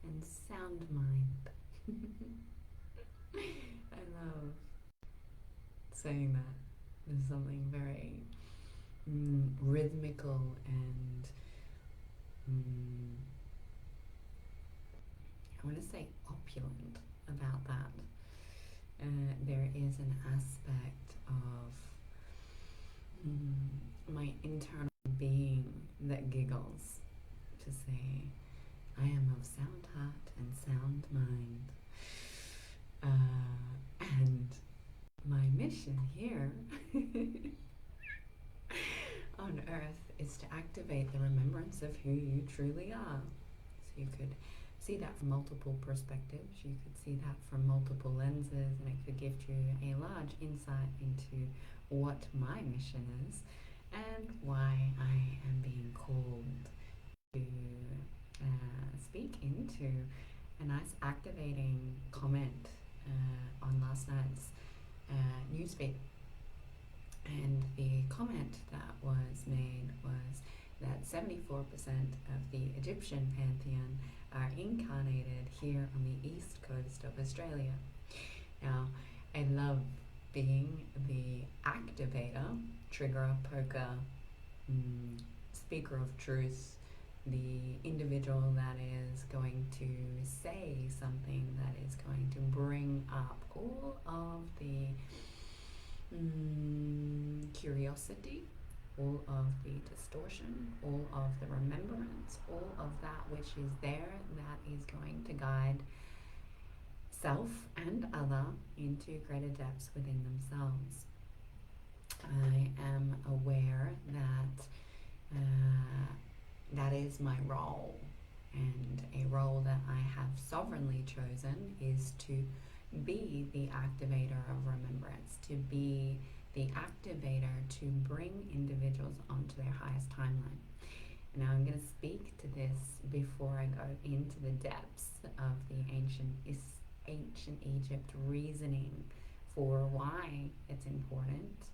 and sound mind. I love saying that. There's something very rhythmical and I want to say opulent about that. There is an aspect of my internal being that giggles to say, I am of sound heart and sound mind. And my mission here on earth is to activate the remembrance of who you truly are. So you could see that from multiple perspectives, you could see that from multiple lenses, and it could give you a large insight into what my mission is and why I am being called to speak into a nice activating comment on last night's newsfeed. And the comment that was made was that 74% of the Egyptian pantheon are incarnated here on the east coast of Australia. Now, I love being the activator, triggerer, poker, speaker of truth, the individual that is going to say something that is going to bring up all of the curiosity, all of the distortion, all of the remembrance, all of that which is there that is going to guide self and other into greater depths within themselves. I am aware that that is my role, and a role that I have sovereignly chosen is to be the activator of remembrance, to be the activator to bring individuals onto their highest timeline. Now I'm going to speak to this before I go into the depths of the ancient Egypt reasoning for why it's important,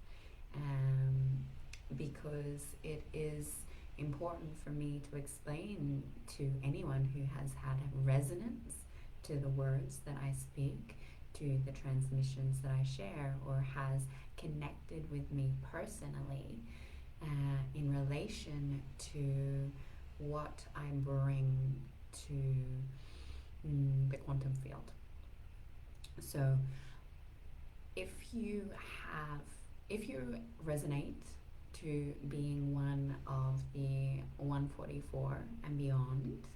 because it is important for me to explain to anyone who has had resonance to the words that I speak, to the transmissions that I share, or has connected with me personally in relation to what I bring to the quantum field. So if you resonate to being one of the 144 and beyond,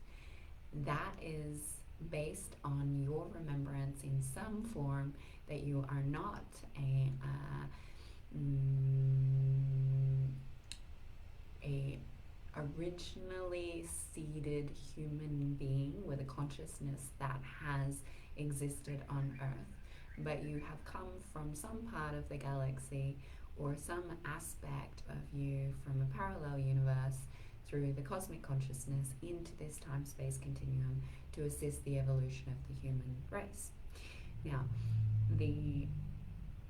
that is based on your remembrance in some form that you are not a originally seeded human being with a consciousness that has existed on Earth, but you have come from some part of the galaxy or some aspect of you from a parallel universe through the cosmic consciousness into this time-space continuum to assist the evolution of the human race. Now, the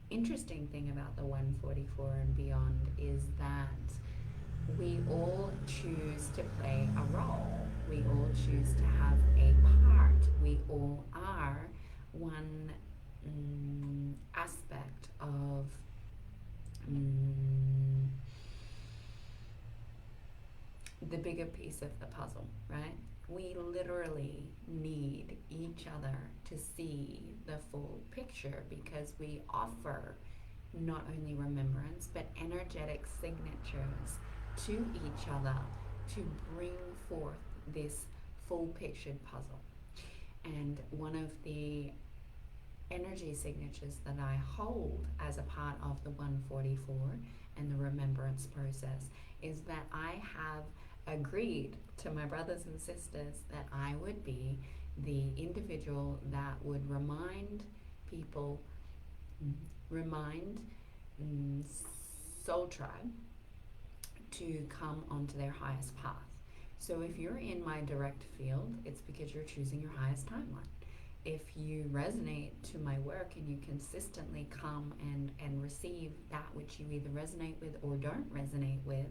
interesting thing about the 144 and beyond is that we all choose to play a role. We all choose to have a part. We all are one aspect of the bigger piece of the puzzle, right? We literally need each other to see the full picture, because we offer not only remembrance but energetic signatures to each other to bring forth this full pictured puzzle. And one of the energy signatures that I hold as a part of the 144 and the remembrance process is that I have agreed to my brothers and sisters that I would be the individual that would remind people, remind Soul Tribe to come onto their highest path. So if you're in my direct field, it's because you're choosing your highest timeline. If you resonate to my work and you consistently come and receive that which you either resonate with or don't resonate with,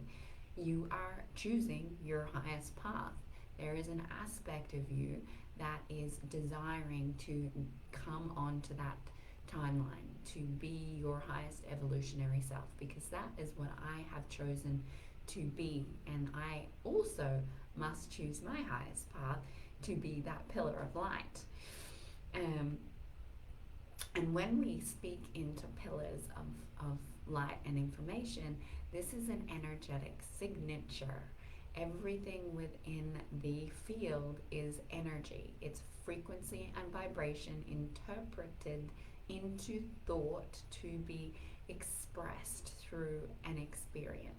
you are choosing your highest path. there is an aspect of you that is desiring to come onto that timeline, to be your highest evolutionary self, because that is what I have chosen to be. And I also must choose my highest path to be that pillar of light. And when we speak into pillars of light and information, this is an energetic signature. Everything within the field is energy. It's frequency and vibration interpreted into thought to be expressed through an experience.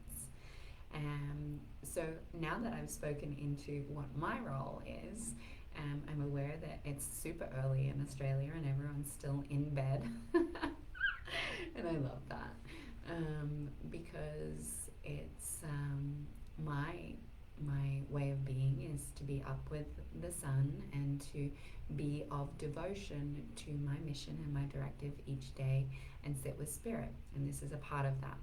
So now that I've spoken into what my role is, I'm aware that it's super early in Australia and everyone's still in bed. And I love that, because it's my way of being is to be up with the sun and to be of devotion to my mission and my directive each day and sit with spirit. And this is a part of that.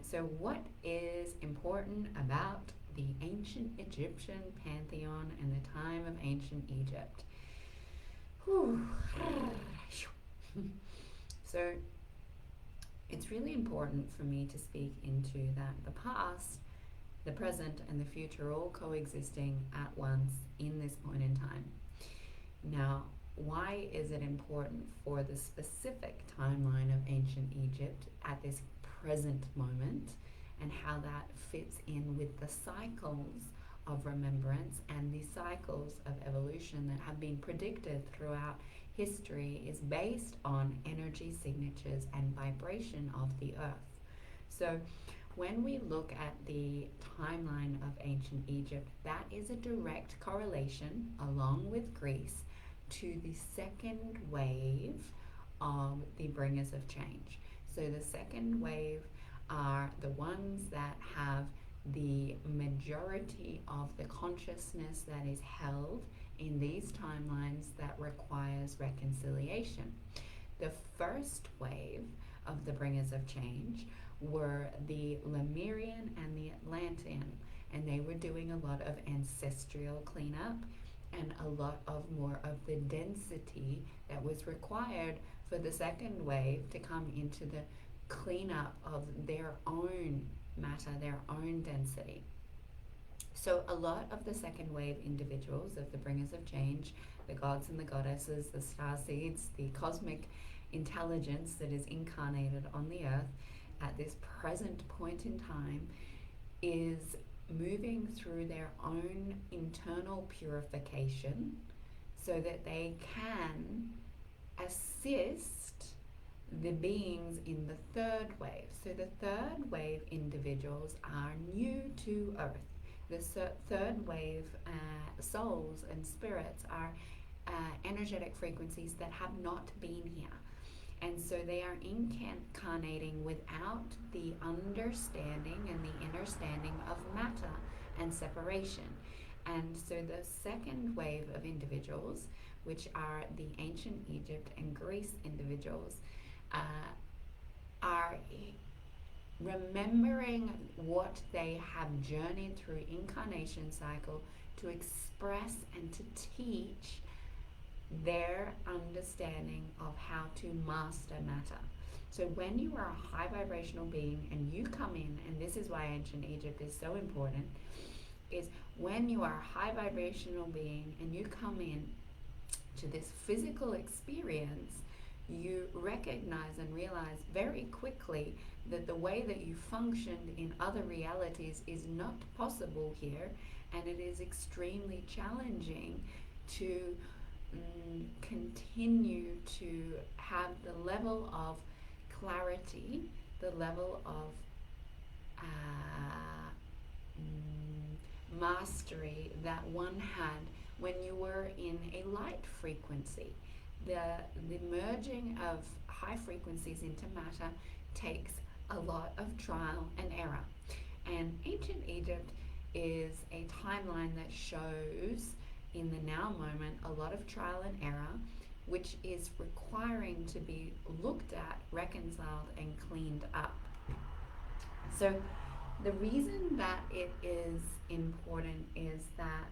So what is important about the ancient Egyptian pantheon and the time of ancient Egypt? So it's really important for me to speak into that the past, the present, and the future all coexisting at once in this point in time. Now, why is it important for the specific timeline of ancient Egypt at this present moment, and how that fits in with the cycles of remembrance and the cycles of evolution that have been predicted throughout history, is based on energy signatures and vibration of the earth. So when we look at the timeline of ancient Egypt, that is a direct correlation, along with Greece, to the second wave of the bringers of change. So the second wave are the ones that have the majority of the consciousness that is held in these timelines that requires reconciliation. The first wave of the bringers of change were the Lemurian and the Atlantean, and they were doing a lot of ancestral cleanup and a lot of more of the density that was required for the second wave to come into the cleanup of their own matter, their own density. So a lot of the second wave individuals of the bringers of change, the gods and the goddesses, the star seeds, the cosmic intelligence that is incarnated on the earth at this present point in time, is moving through their own internal purification so that they can assist the beings in the third wave. So the third wave individuals are new to earth. The third wave souls and spirits are energetic frequencies that have not been here. And so they are incarnating without the understanding and the understanding of matter and separation. And so the second wave of individuals, which are the ancient Egypt and Greece individuals, are remembering what they have journeyed through incarnation cycle to express and to teach their understanding of how to master matter. So when you are a high vibrational being and you come in, and this is why ancient Egypt is so important, is when you are a high vibrational being and you come in to this physical experience, you recognize and realize very quickly that the way that you functioned in other realities is not possible here, and it is extremely challenging to continue to have the level of clarity, the level of mastery that one had when you were in a light frequency. The merging of high frequencies into matter takes a lot of trial and error. And ancient Egypt is a timeline that shows in the now moment a lot of trial and error, which is requiring to be looked at, reconciled, and cleaned up. So the reason that it is important is that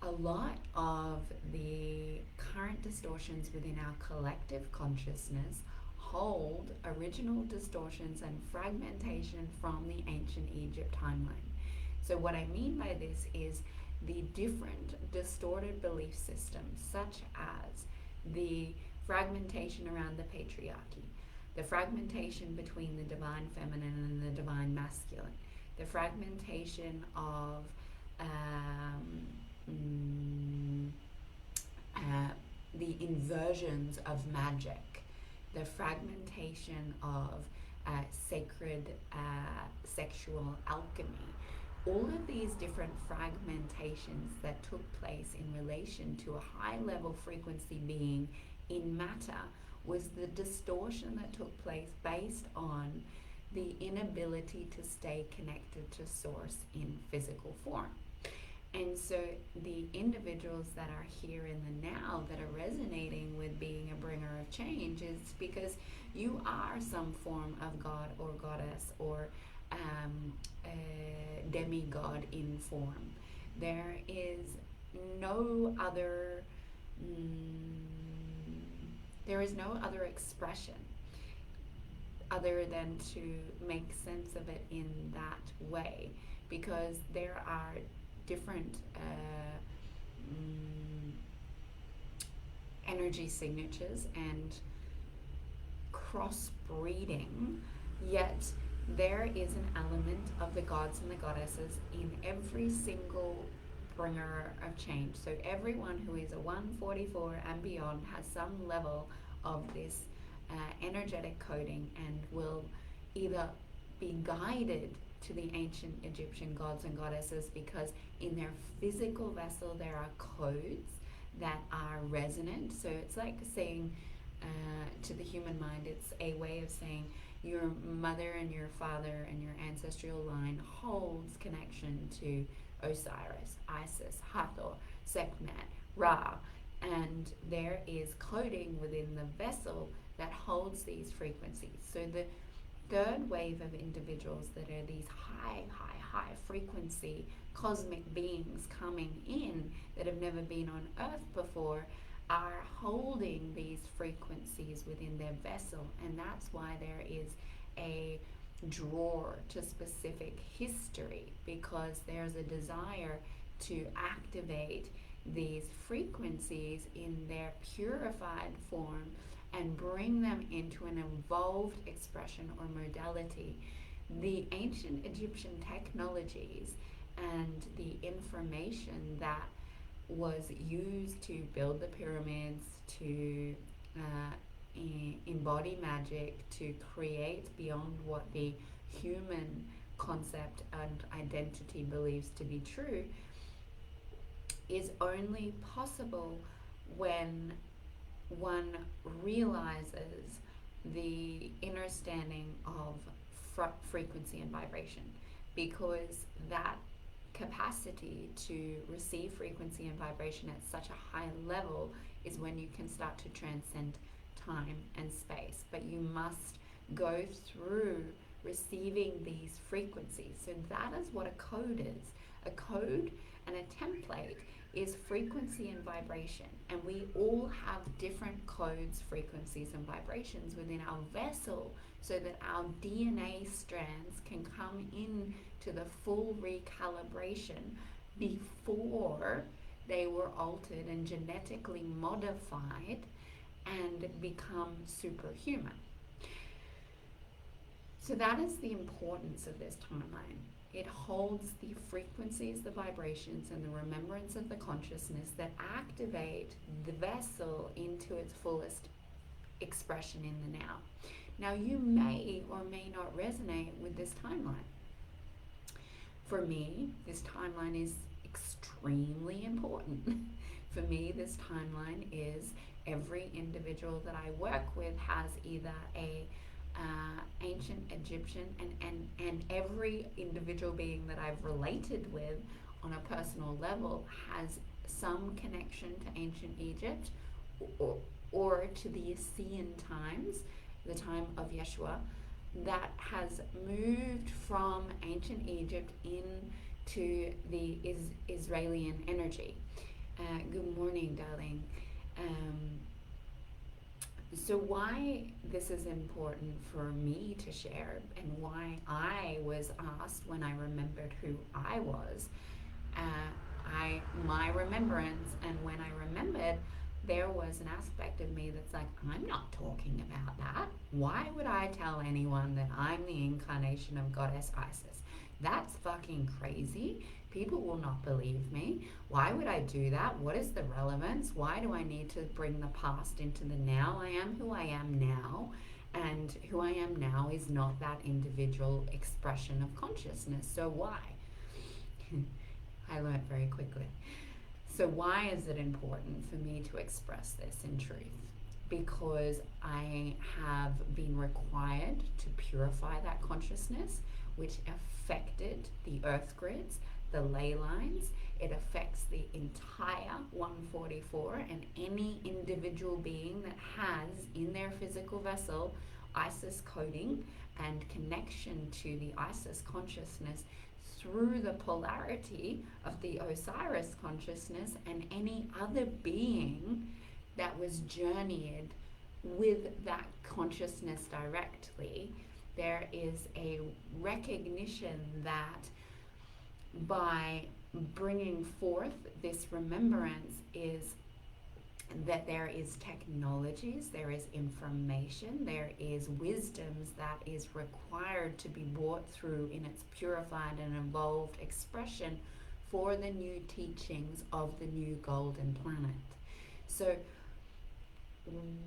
a lot of the current distortions within our collective consciousness hold original distortions and fragmentation from the ancient Egypt timeline. So what I mean by this is the different distorted belief systems, such as the fragmentation around the patriarchy, the fragmentation between the divine feminine and the divine masculine, the fragmentation of the inversions of magic, the fragmentation of sacred sexual alchemy. All of these different fragmentations that took place in relation to a high level frequency being in matter was the distortion that took place based on the inability to stay connected to source in physical form. And so the individuals that are here in the now that are resonating with being a bringer of change is because you are some form of god or goddess or demigod in form. There is no other expression other than to make sense of it in that way, because there are different energy signatures and crossbreeding, yet there is an element of the gods and the goddesses in every single bringer of change. So everyone who is a 144 and beyond has some level of this energetic coding and will either be guided to the ancient Egyptian gods and goddesses because in their physical vessel there are codes that are resonant. So it's like saying to the human mind, it's a way of saying your mother and your father and your ancestral line holds connection to Osiris, Isis, Hathor, Sekhmet, Ra, and there is coding within the vessel that holds these frequencies. So the third wave of individuals that are these high frequency cosmic beings coming in that have never been on earth before are holding these frequencies within their vessel, and that's why there is a drawer to specific history, because there's a desire to activate these frequencies in their purified form and bring them into an evolved expression or modality. The ancient Egyptian technologies and the information that was used to build the pyramids, to embody magic, to create beyond what the human concept and identity believes to be true, is only possible when one realizes the understanding of frequency and vibration, because that capacity to receive frequency and vibration at such a high level is when you can start to transcend time and space. But you must go through receiving these frequencies. So that is what a code is. A code and a template is frequency and vibration, and we all have different codes, frequencies and vibrations within our vessel, so that our DNA strands can come in to the full recalibration before they were altered and genetically modified and become superhuman. So that is the importance of this timeline. It holds the frequencies, the vibrations, and the remembrance of the consciousness that activate the vessel into its fullest expression in the now. Now, you may or may not resonate with this timeline. For me, this timeline is extremely important. For me, this timeline is every individual that I work with has either a ancient Egyptian and every individual being that I've related with on a personal level has some connection to ancient Egypt or to the Assyrian times, the time of Yeshua, that has moved from ancient Egypt into the Israeli energy. Good morning, darling. Um, so, why this is important for me to share, and why I was asked when I remembered who I was, my remembrance, and when I remembered, there was an aspect of me that's like, I'm not talking about that. Why would I tell anyone that I'm the incarnation of Goddess Isis? That's fucking crazy. People will not believe me. Why would I do that? What is the relevance? Why do I need to bring the past into the now? I am who I am now, and who I am now is not that individual expression of consciousness. So why? I learned very quickly. So why is it important for me to express this in truth? Because I have been required to purify that consciousness, which affected the earth grids, the ley lines. It affects the entire 144 and any individual being that has in their physical vessel Isis coding and connection to the Isis consciousness through the polarity of the Osiris consciousness and any other being that was journeyed with that consciousness directly. There is a recognition that by bringing forth this remembrance is that there is technologies, there is information, there is wisdoms that is required to be brought through in its purified and evolved expression for the new teachings of the new golden planet. So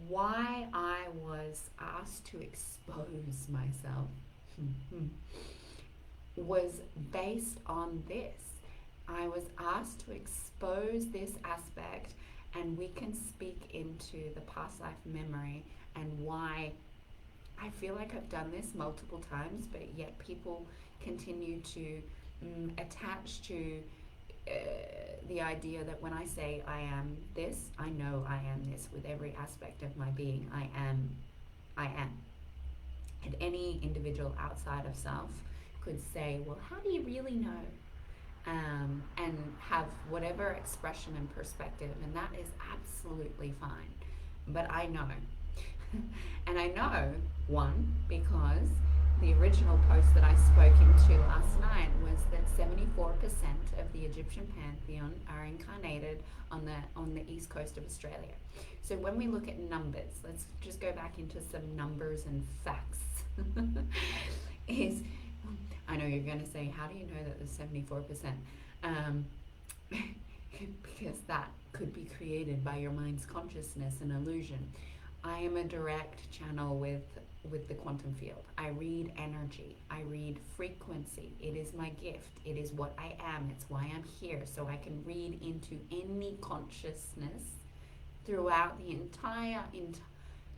why I was asked to expose myself was based on this. I was asked to expose this aspect, and we can speak into the past life memory and why I feel like I've done this multiple times, but yet people continue to attach to the idea that when I say I am this, I know I am this with every aspect of my being. I am. And any individual outside of self could say, well, how do you really know? And have whatever expression and perspective, and that is absolutely fine. But I know. And I know, one, because the original post that I spoke into last night was that 74% of the Egyptian pantheon are incarnated on the east coast of Australia. So when we look at numbers, let's just go back into some numbers and facts. I know you're going to say, how do you know that there's 74%? Because that could be created by your mind's consciousness and illusion. I am a direct channel with the quantum field. I read energy. I read frequency. It is my gift. It is what I am. It's why I'm here. So I can read into any consciousness throughout the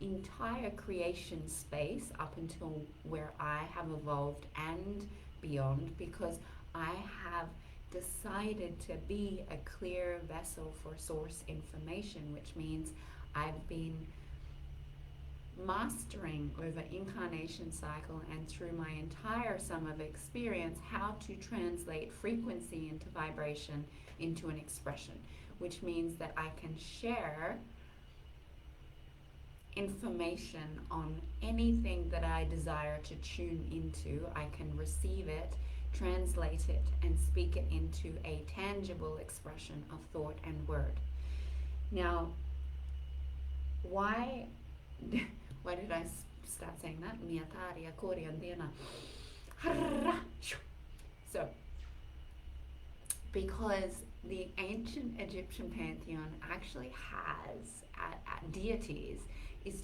entire creation space up until where I have evolved and beyond, because I have decided to be a clear vessel for source information, which means I've been mastering over incarnation cycle and through my entire sum of experience how to translate frequency into vibration into an expression, which means that I can share information on anything that I desire to tune into. I can receive it, translate it, and speak it into a tangible expression of thought and word. Now, why did I start saying that? So, because the ancient Egyptian pantheon actually has deities is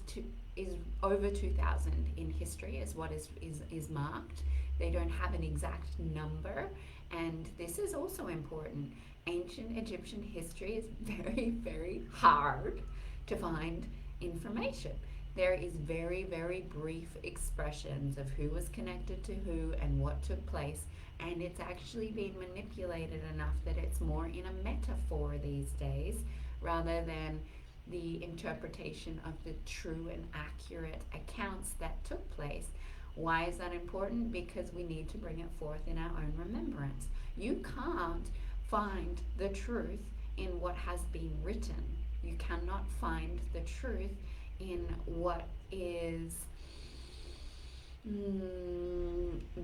over 2,000 in history, is what is marked. They don't have an exact number, and this is also important. Ancient Egyptian history is very, very hard to find information. There is very, very brief expressions of who was connected to who and what took place, and it's actually been manipulated enough that it's more in a metaphor these days rather than the interpretation of the true and accurate accounts that took place. Why is that important? Because we need to bring it forth in our own remembrance. You can't find the truth in what has been written. You cannot find the truth in what is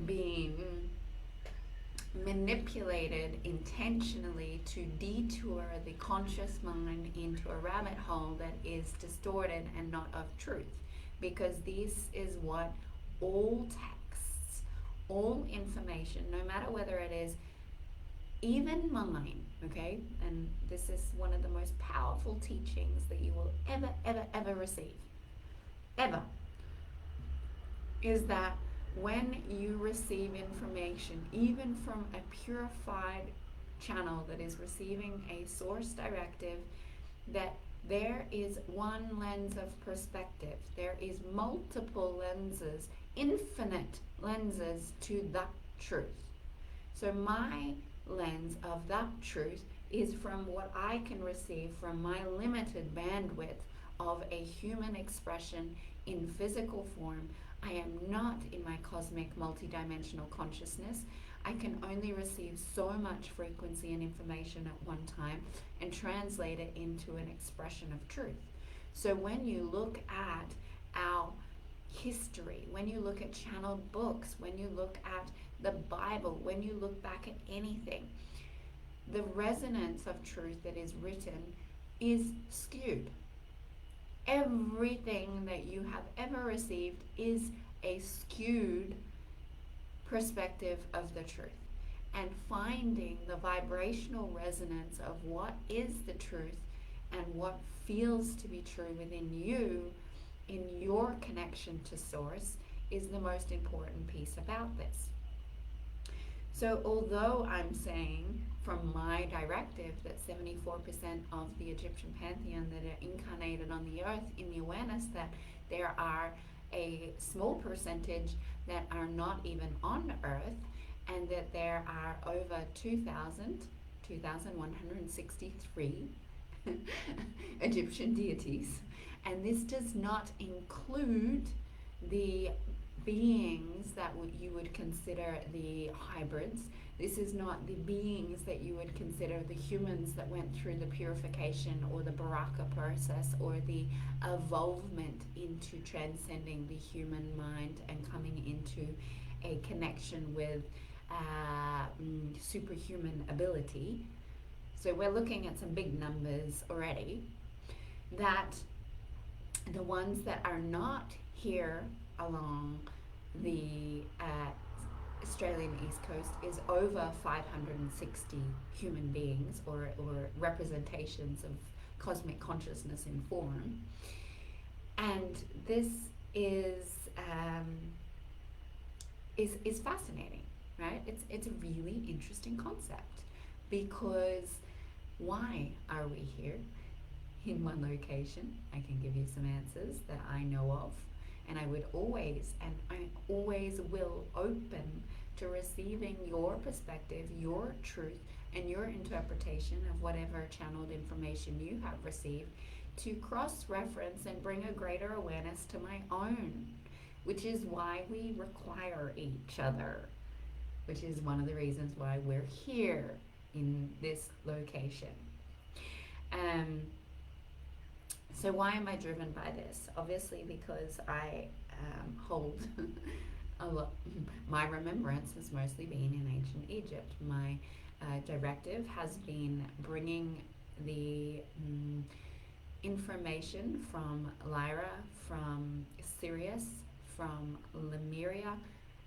being manipulated intentionally to detour the conscious mind into a rabbit hole that is distorted and not of truth. Because this is what all texts, all information, no matter whether it is even mine, okay, and this is one of the most powerful teachings that you will ever receive, ever, is that when you receive information, even from a purified channel that is receiving a source directive, that there is one lens of perspective. There is multiple lenses, infinite lenses to that truth. So my lens of that truth is from what I can receive from my limited bandwidth of a human expression in physical form. I am not in my cosmic multidimensional consciousness. I can only receive so much frequency and information at one time and translate it into an expression of truth. So when you look at our history, when you look at channeled books, when you look at the Bible, when you look back at anything, the resonance of truth that is written is skewed. Everything that you have ever received is a skewed perspective of the truth. And finding the vibrational resonance of what is the truth and what feels to be true within you in your connection to source is the most important piece about this. So although I'm saying from my directive that 74% of the Egyptian pantheon that are incarnated on the earth, in the awareness that there are a small percentage that are not even on earth, and that there are over 2,163 Egyptian deities, and this does not include the beings that you would consider the hybrids. This is not the beings that you would consider the humans that went through the purification or the Baraka process or the evolvement into transcending the human mind and coming into a connection with superhuman ability. So we're looking at some big numbers already. That the ones that are not here along the Australian East Coast is over 560 human beings or representations of cosmic consciousness in form. And this is fascinating, right? It's a really interesting concept, because why are we here in one location? I can give you some answers that I know of. And I would always, and I always will, open to receiving your perspective, your truth, and your interpretation of whatever channeled information you have received, to cross-reference and bring a greater awareness to my own, which is why we require each other, which is one of the reasons why we're here in this location. So why am I driven by this? Obviously because I hold a lot. My remembrance has mostly been in ancient Egypt. My directive has been bringing the information from Lyra, from Sirius, from Lemuria,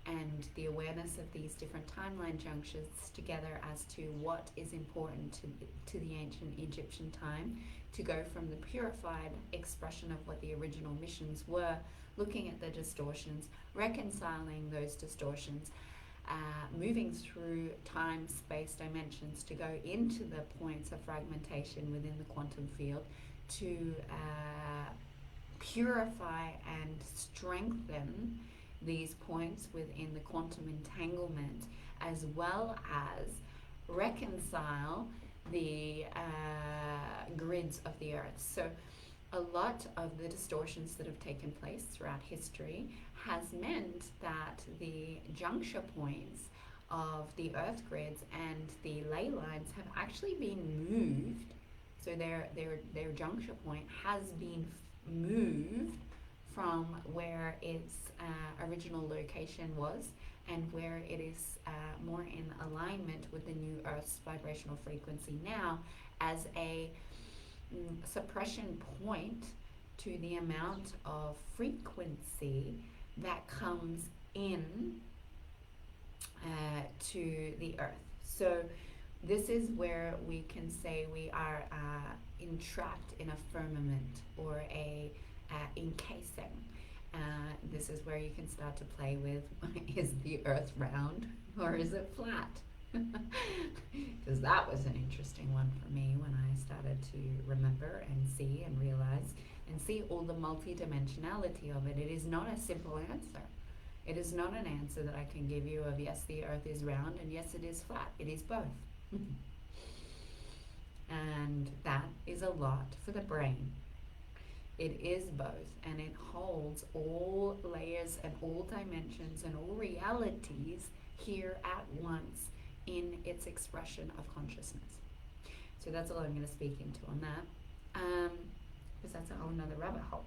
and the awareness of these different timeline junctions together as to what is important to the ancient Egyptian time, to go from the purified expression of what the original missions were, looking at the distortions, reconciling those distortions, moving through time, space, dimensions to go into the points of fragmentation within the quantum field, to purify and strengthen these points within the quantum entanglement, as well as reconcile the grids of the earth. So a lot of the distortions that have taken place throughout history has meant that the juncture points of the earth grids and the ley lines have actually been moved So their juncture point has been moved from where its original location was, and where it is more in alignment with the new Earth's vibrational frequency now, as a suppression point to the amount of frequency that comes in to the Earth. So this is where we can say we are entrapped in a firmament, or a encasing. This is where you can start to play with, is the Earth round or is it flat? Because that was an interesting one for me when I started to remember and see and realize and see all the multidimensionality of it. It is not a simple answer. It is not an answer that I can give you of yes, the Earth is round and yes, it is flat. It is both. And that is a lot for the brain. It is both, and it holds all layers and all dimensions and all realities here at once in its expression of consciousness. So that's all I'm going to speak into on that, because that's a whole nother rabbit hole.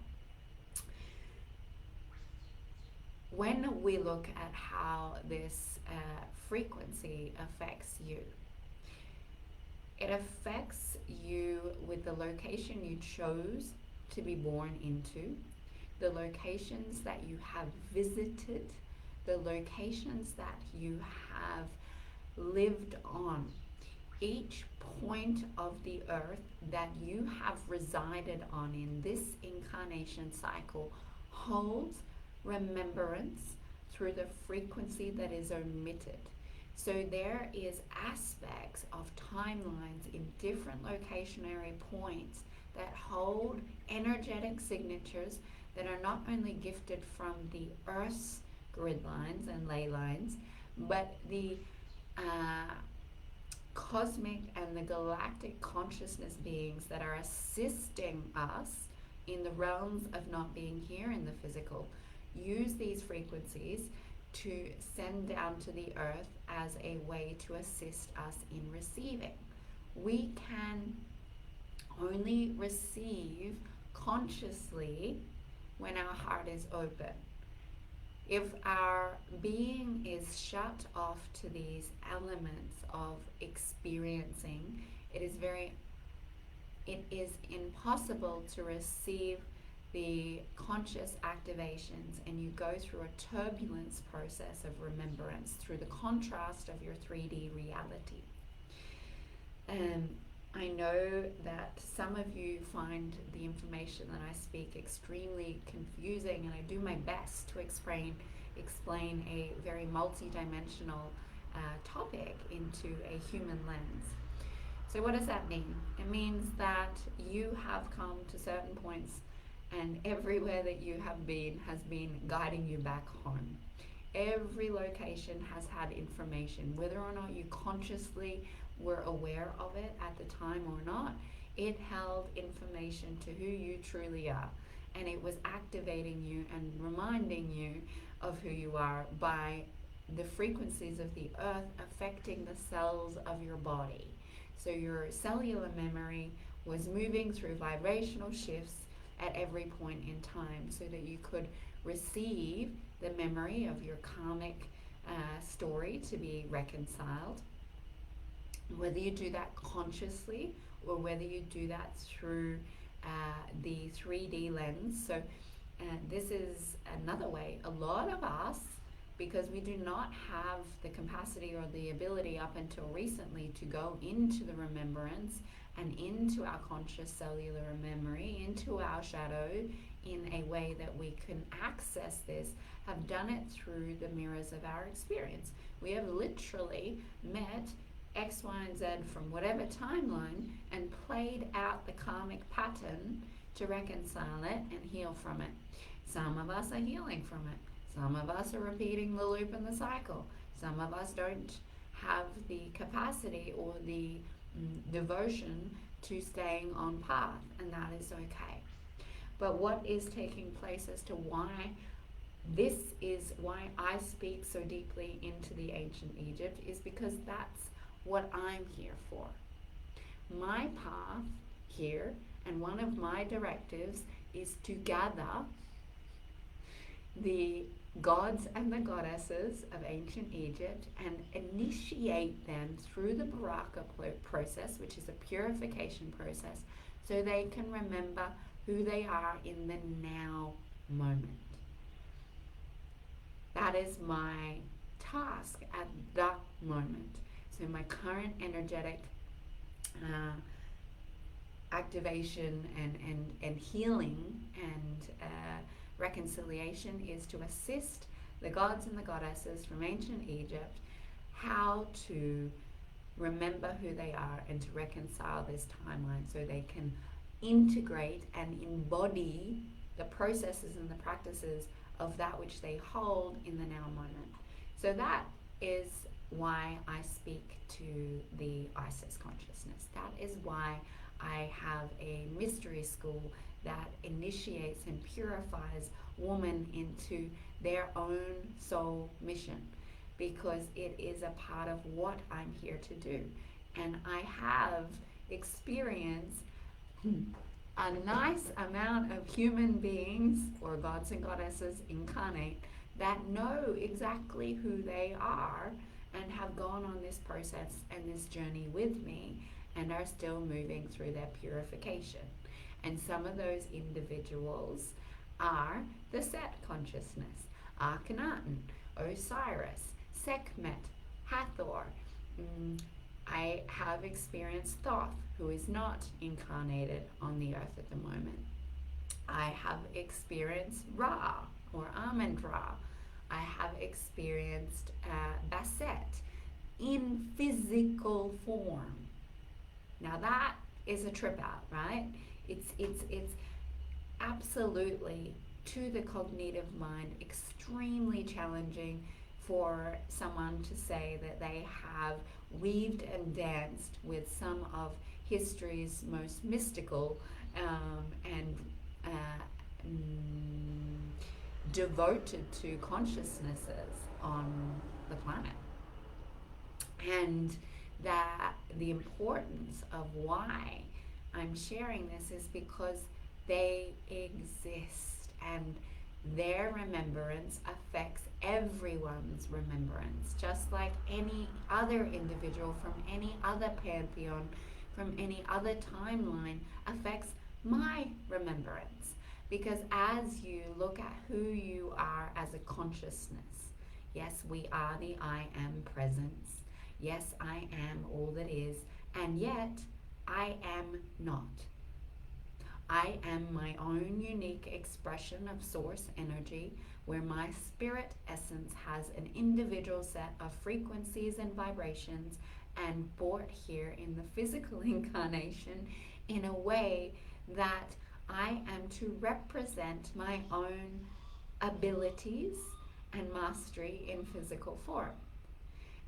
When we look at how this frequency affects you, it affects you with the location you chose to be born into, the locations that you have visited, the locations that you have lived on. Each point of the earth that you have resided on in this incarnation cycle holds remembrance through the frequency that is emitted. So there is aspects of timelines in different locationary points that hold energetic signatures that are not only gifted from the Earth's grid lines and ley lines, but the cosmic and the galactic consciousness beings that are assisting us in the realms of not being here in the physical use these frequencies to send down to the earth as a way to assist us in receiving. We can only receive consciously when our heart is open. If our being is shut off to these elements of experiencing, it is impossible to receive the conscious activations, and you go through a turbulence process of remembrance through the contrast of your 3D reality. I know that some of you find the information that I speak extremely confusing, and I do my best to explain a very multi-dimensional topic into a human lens. So what does that mean? It means that you have come to certain points, and everywhere that you have been has been guiding you back home. Every location has had information, whether or not you consciously were aware of it at the time or not. It held information to who you truly are, and it was activating you and reminding you of who you are by the frequencies of the earth affecting the cells of your body. So your cellular memory was moving through vibrational shifts at every point in time, so that you could receive the memory of your karmic story to be reconciled. Whether you do that consciously or whether you do that through the 3D lens. So this is another way. A lot of us, because we do not have the capacity or the ability up until recently to go into the remembrance and into our conscious cellular memory, into our shadow in a way that we can access this, have done it through the mirrors of our experience. We have literally met X, Y, and Z from whatever timeline and played out the karmic pattern to reconcile it and heal from it. Some of us are healing from it. Some of us are repeating the loop and the cycle. Some of us don't have the capacity or the devotion to staying on path, and that is okay. But what is taking place as to why this is why I speak so deeply into the ancient Egypt is because that's what I'm here for. My path here, and one of my directives is to gather the gods and the goddesses of ancient Egypt and initiate them through the Baraka process, which is a purification process, so they can remember who they are in the now moment. That is my task at that moment. So my current energetic activation and healing and reconciliation is to assist the gods and the goddesses from ancient Egypt how to remember who they are and to reconcile this timeline so they can integrate and embody the processes and the practices of that which they hold in the now moment. So that is why I speak to the Isis consciousness. That is why I have a mystery school that initiates and purifies women into their own soul mission, because it is a part of what I'm here to do. And I have experienced a nice amount of human beings, or gods and goddesses incarnate, that know exactly who they are and have gone on this process and this journey with me and are still moving through their purification. And some of those individuals are the Set consciousness, Akhenaten, Osiris, Sekhmet, Hathor. I have experienced Thoth, who is not incarnated on the earth at the moment. I have experienced Ra, or Amen-Ra. I have experienced Basset in physical form. Now that is a trip out, right? It's absolutely, to the cognitive mind, extremely challenging for someone to say that they have weaved and danced with some of history's most mystical and devoted to consciousnesses on the planet. And that the importance of why I'm sharing this is because they exist, and their remembrance affects everyone's remembrance, just like any other individual from any other pantheon, from any other timeline, affects my remembrance. Because as you look at who you are as a consciousness, yes, we are the I am presence. Yes, I am all that is, and yet I am not. I am my own unique expression of source energy, where my spirit essence has an individual set of frequencies and vibrations, and brought here in the physical incarnation in a way that I am to represent my own abilities and mastery in physical form.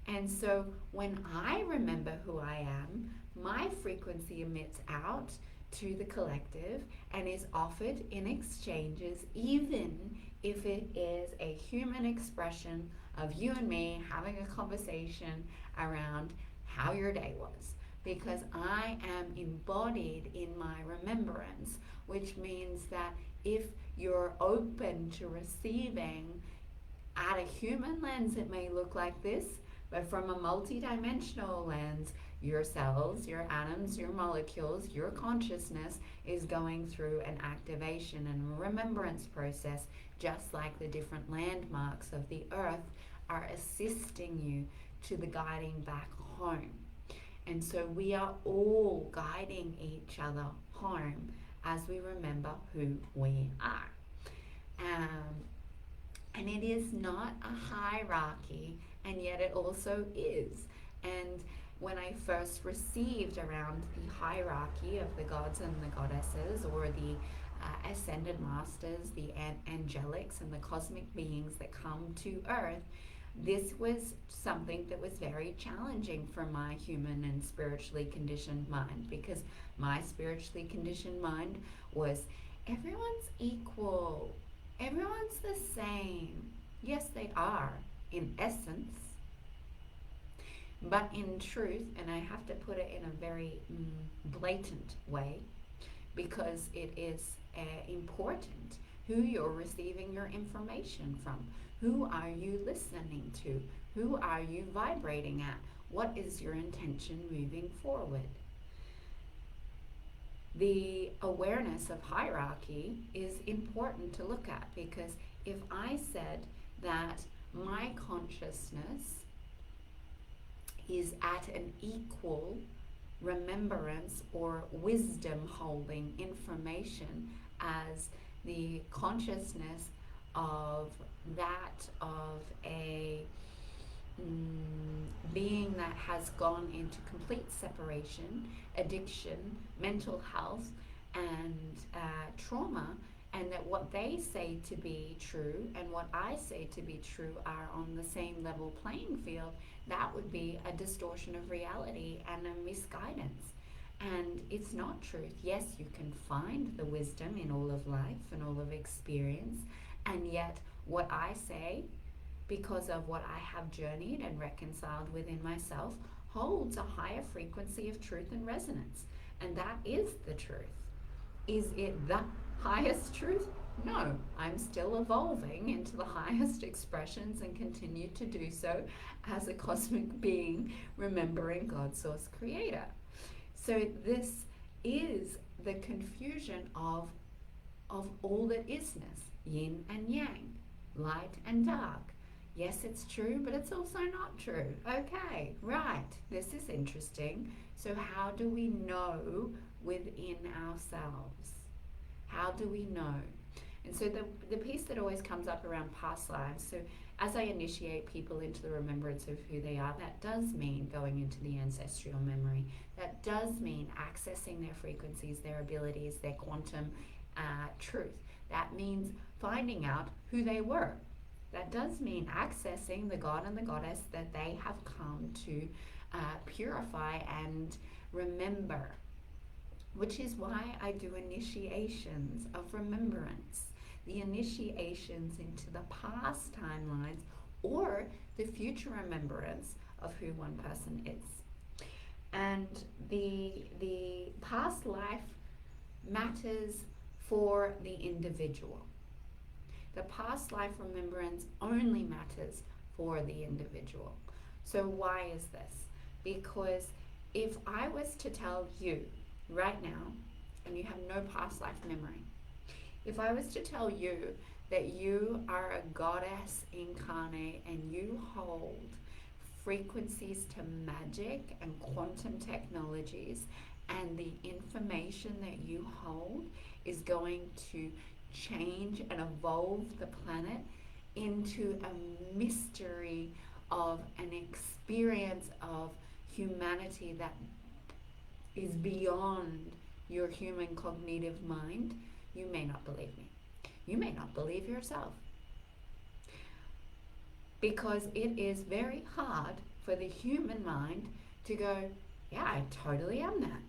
And so when I remember who I am, my frequency emits out to the collective and is offered in exchanges, even if it is a human expression of you and me having a conversation around how your day was. Because I am embodied in my remembrance, which means that if you're open to receiving at a human lens, it may look like this, but from a multidimensional lens, your cells, your atoms, your molecules, your consciousness is going through an activation and remembrance process, just like the different landmarks of the earth are assisting you to the guiding back home. And so we are all guiding each other home as we remember who we are. And it is not a hierarchy, and yet it also is. And when I first received around the hierarchy of the gods and the goddesses, or the ascended masters, the angelics and the cosmic beings that come to earth, this was something that was very challenging for my human and spiritually conditioned mind, because my spiritually conditioned mind was, everyone's equal, everyone's the same. Yes, they are in essence, but in truth, and I have to put it in a very blatant way, because it is important who you're receiving your information from. Who are you listening to? Who are you vibrating at? What is your intention moving forward? The awareness of hierarchy is important to look at, because if I said that my consciousness is at an equal remembrance or wisdom holding information as the consciousness of that of a being that has gone into complete separation, addiction, mental health, and trauma, and that what they say to be true and what I say to be true are on the same level playing field, that would be a distortion of reality and a misguidance. And it's not truth. Yes, you can find the wisdom in all of life and all of experience, and yet what I say, because of what I have journeyed and reconciled within myself, holds a higher frequency of truth and resonance. And that is the truth. Is it the highest truth? No, I'm still evolving into the highest expressions and continue to do so as a cosmic being, remembering God, Source, Creator. So this is the confusion of all that isness, yin and yang, light and dark. Yes, it's true, but it's also not true. Okay, right, this is interesting. So how do we know within ourselves? How do we know? And so the piece that always comes up around past lives, so as I initiate people into the remembrance of who they are, that does mean going into the ancestral memory. That does mean accessing their frequencies, their abilities, their quantum truth. That means finding out who they were. That does mean accessing the God and the Goddess that they have come to purify and remember, which is why I do initiations of remembrance, the initiations into the past timelines or the future remembrance of who one person is. And the past life matters for the individual. The past life remembrance only matters for the individual. So why is this? Because if I was to tell you right now, and you have no past life memory, if I was to tell you that you are a goddess incarnate and you hold frequencies to magic and quantum technologies, and the information that you hold is going to change and evolve the planet into a mystery of an experience of humanity that is beyond your human cognitive mind, you may not believe me. You may not believe yourself. Because it is very hard for the human mind to go, yeah, I totally am that.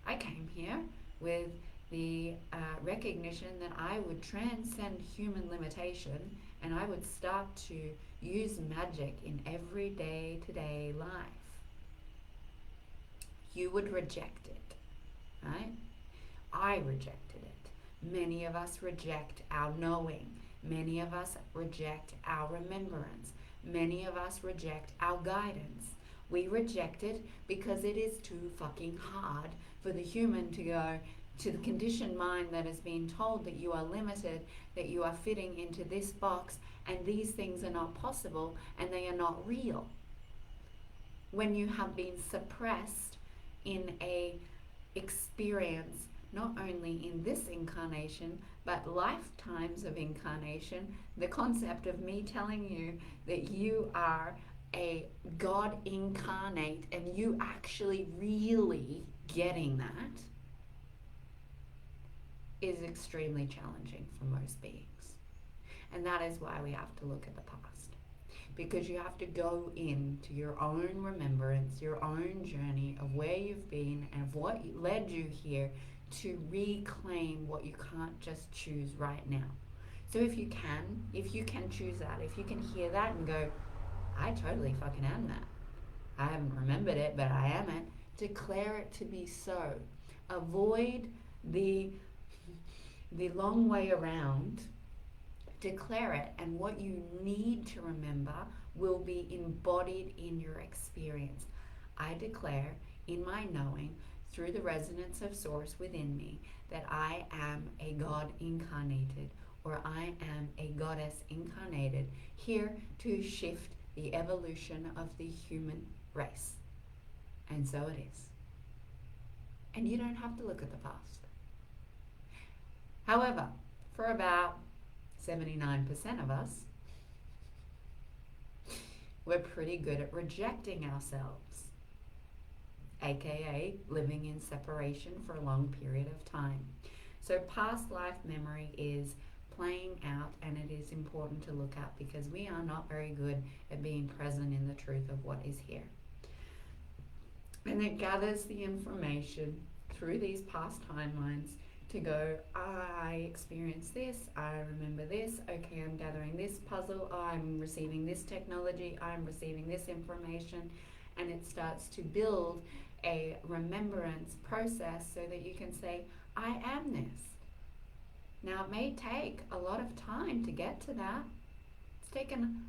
I came here with the recognition that I would transcend human limitation and I would start to use magic in everyday to-day life. You would reject it, right? I rejected it. Many of us reject our knowing. Many of us reject our remembrance. Many of us reject our guidance. We reject it because it is too fucking hard for the human to go to the conditioned mind that has been told that you are limited, that you are fitting into this box, and these things are not possible and they are not real. When you have been suppressed in a experience, not only in this incarnation, but lifetimes of incarnation, the concept of me telling you that you are a God incarnate and you actually really getting that is extremely challenging for most beings. And that is why we have to look at the past. Because you have to go into your own remembrance, your own journey of where you've been and of what led you here to reclaim what you can't just choose right now. So if you can choose that, if you can hear that and go, I totally fucking am that. I haven't remembered it, but I am it. Declare it to be so. Avoid the long way around. Declare it, and what you need to remember will be embodied in your experience. I declare in my knowing, through the resonance of source within me, that I am a God incarnated, or I am a goddess incarnated, here to shift the evolution of the human race. And so it is. And you don't have to look at the past. However, for about 79% of us, we're pretty good at rejecting ourselves, aka living in separation for a long period of time. So past life memory is playing out, and it is important to look at because we are not very good at being present in the truth of what is here. And it gathers the information through these past timelines to go, I experienced this, I remember this, okay, I'm gathering this puzzle, I'm receiving this technology, I'm receiving this information, and it starts to build a remembrance process so that you can say, I am this. Now, it may take a lot of time to get to that. It's taken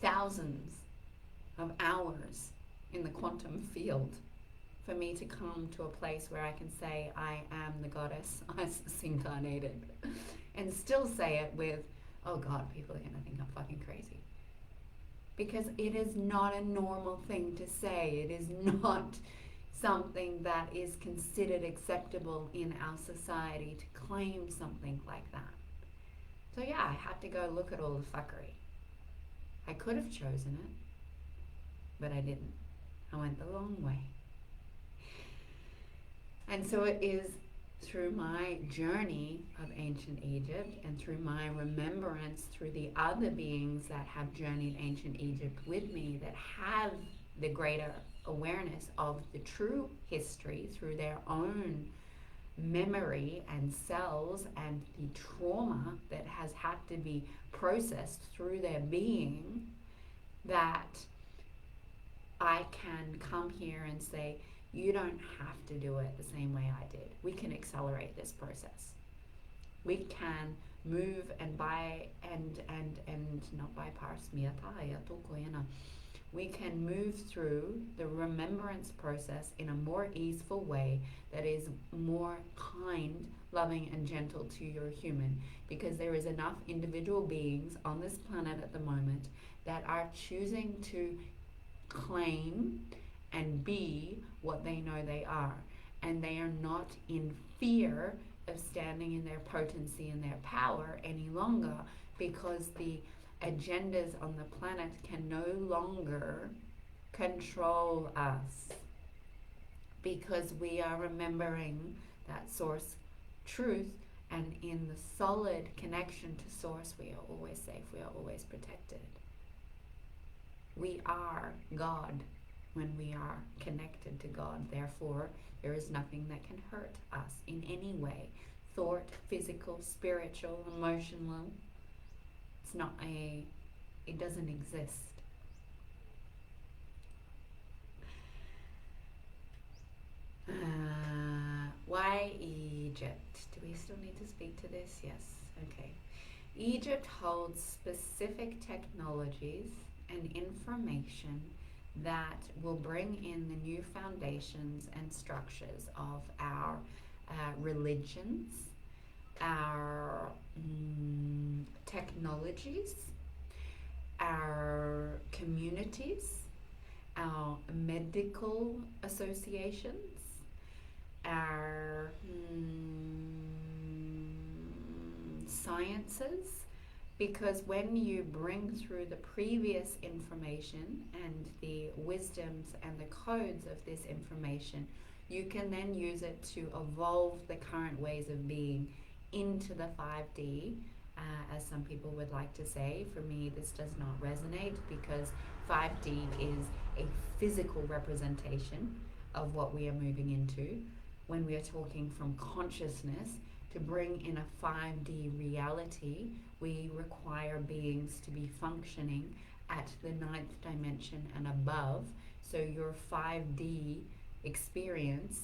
thousands of hours in the quantum field for me to come to a place where I can say I am the goddess Isis incarnated, and still say it with, oh God, people are going to think I'm fucking crazy. Because it is not a normal thing to say. It is not something that is considered acceptable in our society to claim something like that. So yeah, I had to go look at all the fuckery. I could have chosen it, but I didn't. I went the long way. And so it is through my journey of ancient Egypt and through my remembrance through the other beings that have journeyed ancient Egypt with me that have the greater awareness of the true history through their own memory and cells and the trauma that has had to be processed through their being, that I can come here and say, you don't have to do it the same way I did. We can accelerate this process. We can move and not bypass we can move through the remembrance process in a more easeful way that is more kind, loving, and gentle to your human, because there is enough individual beings on this planet at the moment that are choosing to claim and be what they know they are, and they are not in fear of standing in their potency and their power any longer, because the agendas on the planet can no longer control us, because we are remembering that source truth, and in the solid connection to source, we are always safe, we are always protected. We are God when we are connected to God. Therefore, there is nothing that can hurt us in any way. Thought, physical, spiritual, emotional. It doesn't exist. Why Egypt? Do we still need to speak to this? Yes. Okay. Egypt holds specific technologies and information that will bring in the new foundations and structures of our religions, our technologies, our communities, our medical associations, our sciences, because when you bring through the previous information and the wisdoms and the codes of this information, you can then use it to evolve the current ways of being into the 5D, as some people would like to say. For me, this does not resonate, because 5D is a physical representation of what we are moving into. When we are talking from consciousness, to bring in a 5D reality, we require beings to be functioning at the 9th dimension and above. So your 5D experience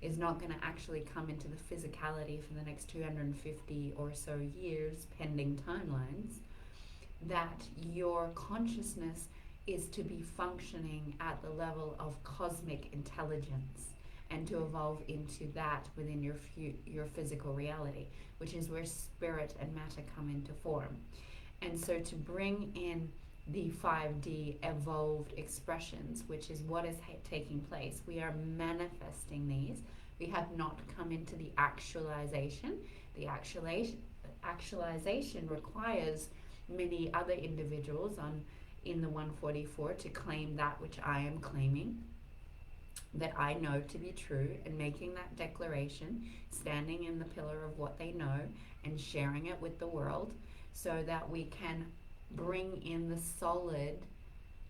is not going to actually come into the physicality for the next 250 or so years, pending timelines, that your consciousness is to be functioning at the level of cosmic intelligence and to evolve into that within your physical reality, which is where spirit and matter come into form. And so to bring in the 5D evolved expressions, which is what is taking place, we are manifesting these. We have not come into the actualization. The actualization requires many other individuals in the 144 to claim that which I am claiming, that I know to be true, and making that declaration, standing in the pillar of what they know and sharing it with the world, so that we can bring in the solid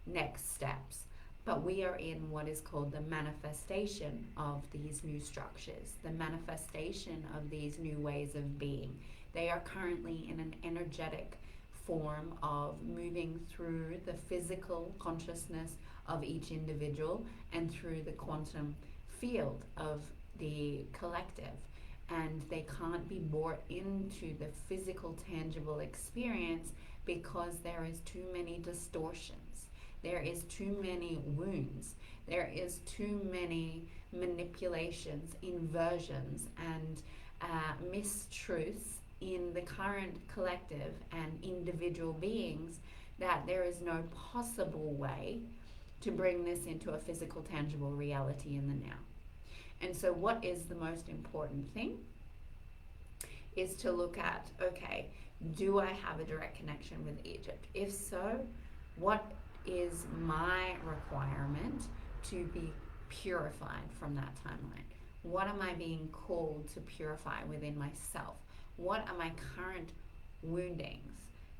next steps. But we are in what is called the manifestation of these new structures, the manifestation of these new ways of being. They are currently in an energetic form of moving through the physical consciousness of each individual and through the quantum field of the collective. And they can't be brought into the physical, tangible experience because there is too many distortions. There is too many wounds. There is too many manipulations, inversions, and mistruths in the current collective and individual beings, that there is no possible way to bring this into a physical, tangible reality in the now. And so what is the most important thing is to look at, okay, do I have a direct connection with Egypt? If so, what is my requirement to be purified from that timeline? What am I being called to purify within myself? What are my current woundings?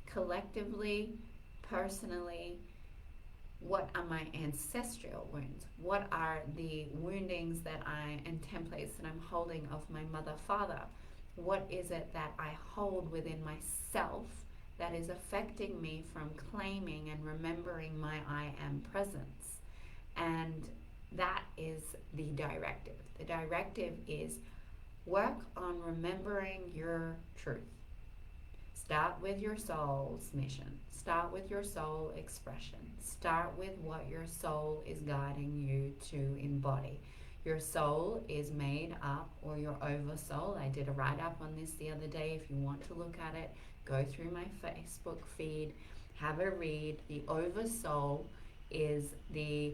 Collectively, personally, what are my ancestral wounds? What are the woundings and templates that I'm holding of my mother, father? What is it that I hold within myself that is affecting me from claiming and remembering my I am presence? And that is the directive. The directive is work on remembering your truth. Start with your soul's mission. Start with your soul expression. Start with what your soul is guiding you to embody. Your soul is made up, or your oversoul. I did a write-up on this the other day. If you want to look at it, go through my Facebook feed, have a read. The oversoul is the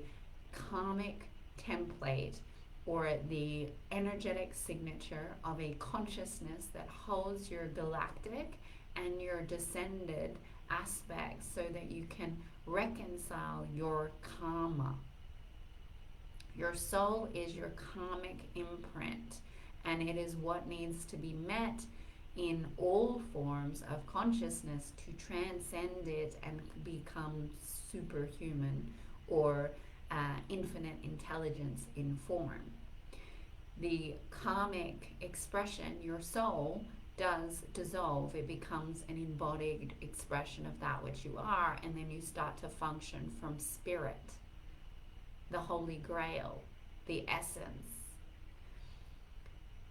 karmic template or the energetic signature of a consciousness that holds your galactic and your descended aspects so that you can reconcile your karma. Your soul is your karmic imprint, and it is what needs to be met in all forms of consciousness to transcend it and become superhuman or infinite intelligence in form. The karmic expression, your soul, does dissolve. It becomes an embodied expression of that which you are, and then you start to function from spirit, the Holy Grail, the essence.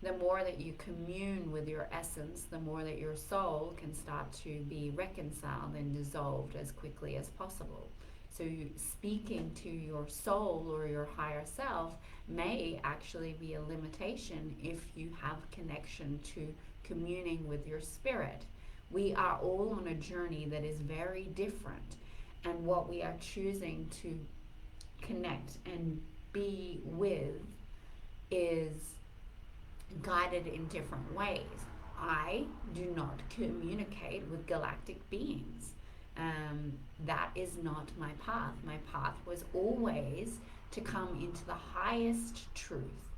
The more that you commune with your essence, the more that your soul can start to be reconciled and dissolved as quickly as possible. So speaking to your soul or your higher self may actually be a limitation if you have connection to communing with your spirit. We are all on a journey that is very different, and what we are choosing to connect and be with is guided in different ways. I do not communicate with galactic beings. That is not my path. My path was always to come into the highest truth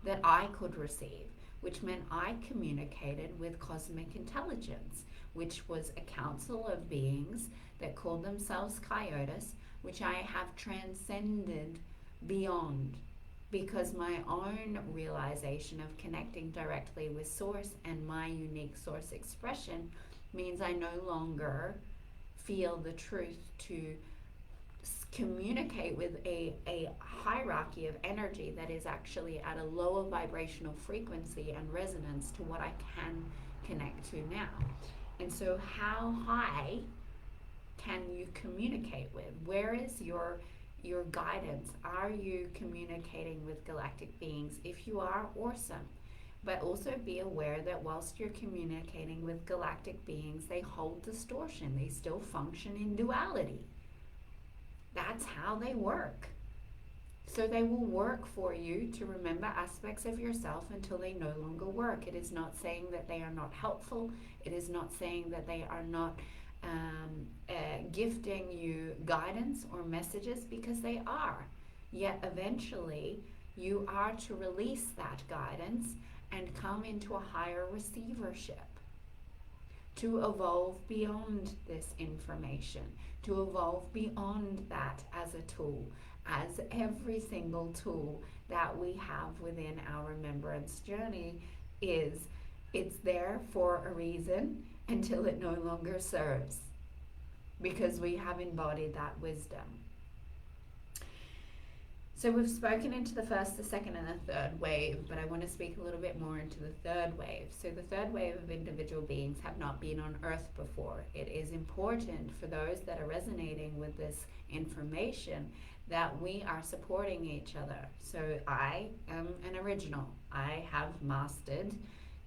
that I could receive, which meant I communicated with cosmic intelligence, which was a council of beings that called themselves Coyotes, which I have transcended beyond, because my own realization of connecting directly with Source and my unique Source expression means I no longer feel the truth to communicate with a hierarchy of energy that is actually at a lower vibrational frequency and resonance to what I can connect to now. And so how high can you communicate with? Where is your guidance? Are you communicating with galactic beings? If you are, awesome. But also be aware that whilst you're communicating with galactic beings, they hold distortion. They still function in duality. That's how they work. So they will work for you to remember aspects of yourself until they no longer work. It is not saying that they are not helpful. It is not saying that they are not gifting you guidance or messages, because they are. Yet eventually you are to release that guidance and come into a higher receivership, to evolve beyond this information, to evolve beyond that as a tool, as every single tool that we have within our remembrance journey is. It's there for a reason until it no longer serves, because we have embodied that wisdom. So we've spoken into the first, the second, and the third wave, but I want to speak a little bit more into the third wave. So the third wave of individual beings have not been on Earth before. It is important for those that are resonating with this information that we are supporting each other. So I am an original. I have mastered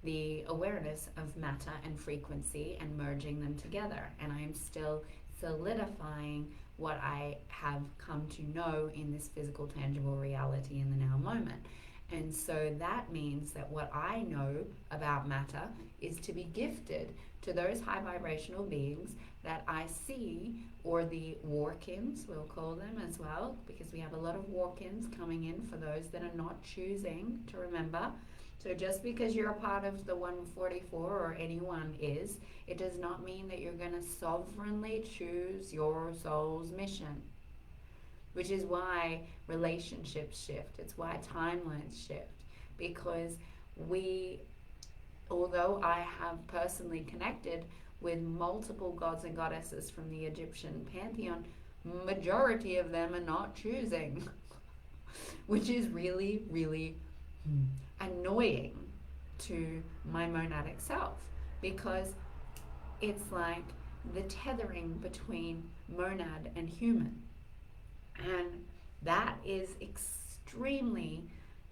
the awareness of matter and frequency and merging them together, and I am still solidifying what I have come to know in this physical, tangible reality in the now moment. And so that means that what I know about matter is to be gifted to those high vibrational beings that I see, or the walk-ins, we'll call them as well, because we have a lot of walk-ins coming in for those that are not choosing to remember. So just because you're a part of the 144, or anyone is, it does not mean that you're going to sovereignly choose your soul's mission, which is why relationships shift. It's why timelines shift, because although I have personally connected with multiple gods and goddesses from the Egyptian pantheon, majority of them are not choosing, which is really, really annoying to my monadic self, because it's like the tethering between monad and human, and that is extremely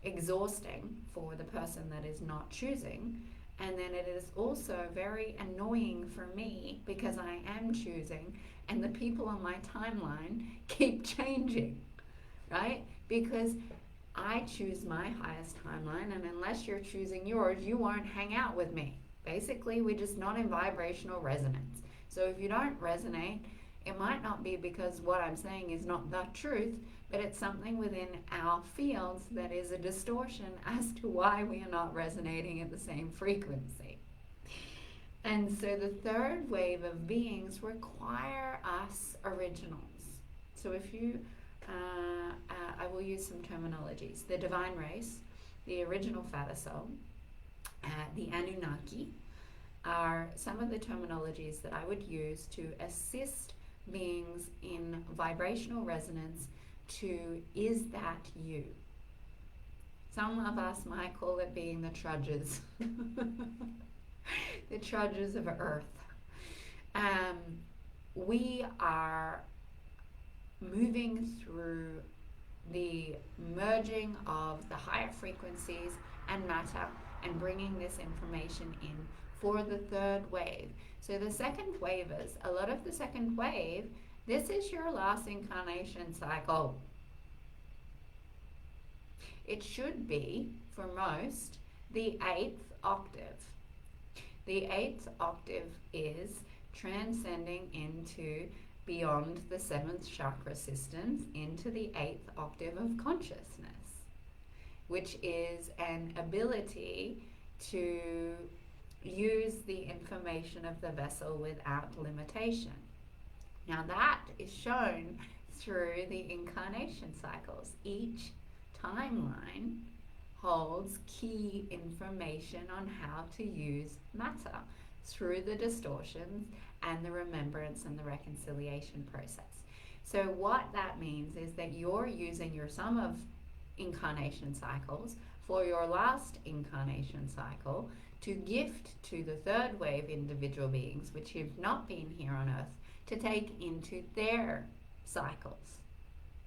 exhausting for the person that is not choosing. And then it is also very annoying for me, because I am choosing and the people on my timeline keep changing, right? Because I choose my highest timeline, and unless you're choosing yours, you won't hang out with me. Basically, we're just not in vibrational resonance. So if you don't resonate, it might not be because what I'm saying is not the truth, but it's something within our fields that is a distortion as to why we are not resonating at the same frequency. And so the third wave of beings require us originals. So if you I will use some terminologies. The divine race, the original Father Soul, the Anunnaki are some of the terminologies that I would use to assist beings in vibrational resonance to is that you. Some of us might call it being the trudges, the trudges of Earth. We are moving through the merging of the higher frequencies and matter and bringing this information in for the third wave. So the second wavers, a lot of the second wave, this is your last incarnation cycle. It should be, for most, the 8th octave. The 8th octave is transcending into beyond the 7th chakra systems into the 8th octave of consciousness, which is an ability to use the information of the vessel without limitation. Now that is shown through the incarnation cycles. Each timeline holds key information on how to use matter through the distortions and the remembrance and the reconciliation process. So what that means is that you're using your sum of incarnation cycles for your last incarnation cycle to gift to the third wave individual beings, which have not been here on earth, to take into their cycles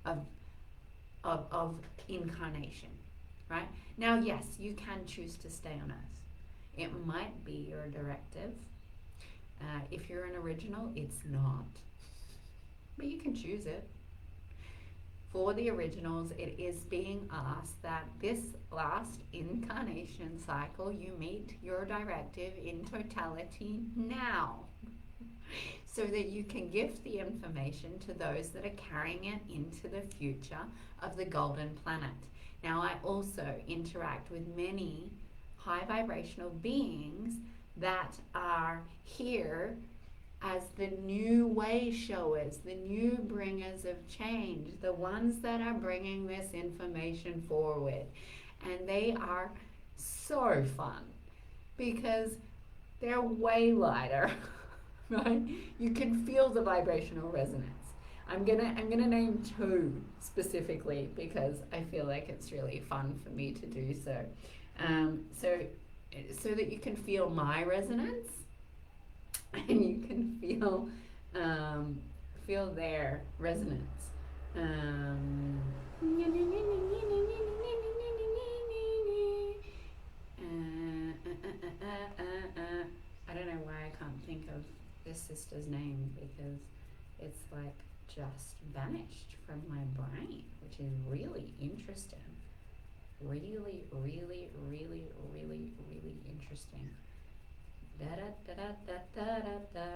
of, of incarnation, right? Now, yes, you can choose to stay on earth. It might be your directive. If you're an original, it's not. But you can choose it. For the originals, it is being asked that this last incarnation cycle, you meet your directive in totality now, so that you can gift the information to those that are carrying it into the future of the golden planet. Now, I also interact with many high vibrational beings that are here as the new way showers, the new bringers of change, the ones that are bringing this information forward. And they are so fun because they're way lighter, right? You can feel the vibrational resonance. I'm gonna name two specifically because I feel like it's really fun for me to do so. So that you can feel my resonance, and you can feel their resonance. I don't know why I can't think of this sister's name because it's like just vanished from my brain, which is really interesting. Really, really, really, really, really interesting. Da da da da da da da da.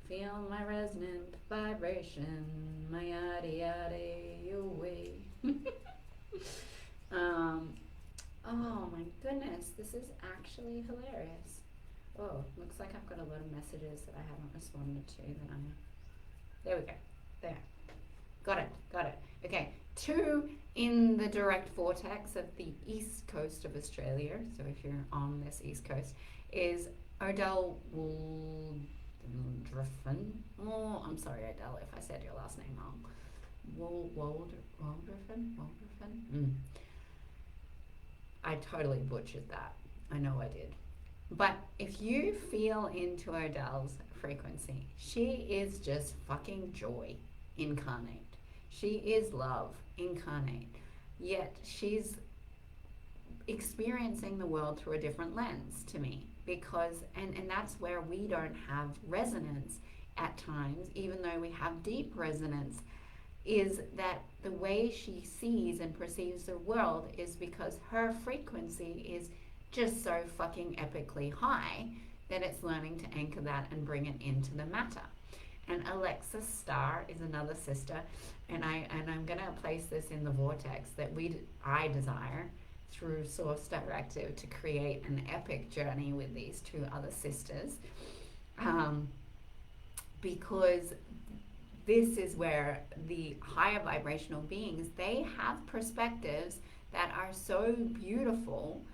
Feel my resonant vibration, my yada yada away. Oh my goodness, this is actually hilarious. Oh, looks like I've got a lot of messages that I haven't responded to. There we go. There. Got it. Okay, 2 in the direct vortex of the east coast of Australia, so if you're on this east coast, is Odell Waldriffen. Oh, I'm sorry, Odell, if I said your last name wrong. Waldriffen? I totally butchered that. I know I did. But if you feel into Odell's frequency, she is just fucking joy incarnate. She is love incarnate. Yet she's experiencing the world through a different lens to me, because and that's where we don't have resonance at times, even though we have deep resonance, is that the way she sees and perceives the world is because her frequency is just so fucking epically high that it's learning to anchor that and bring it into the matter. And Alexa Starr is another sister, and I'm gonna place this in the vortex that I desire through Source Directive to create an epic journey with these 2 other sisters, because this is where the higher vibrational beings, they have perspectives that are so beautiful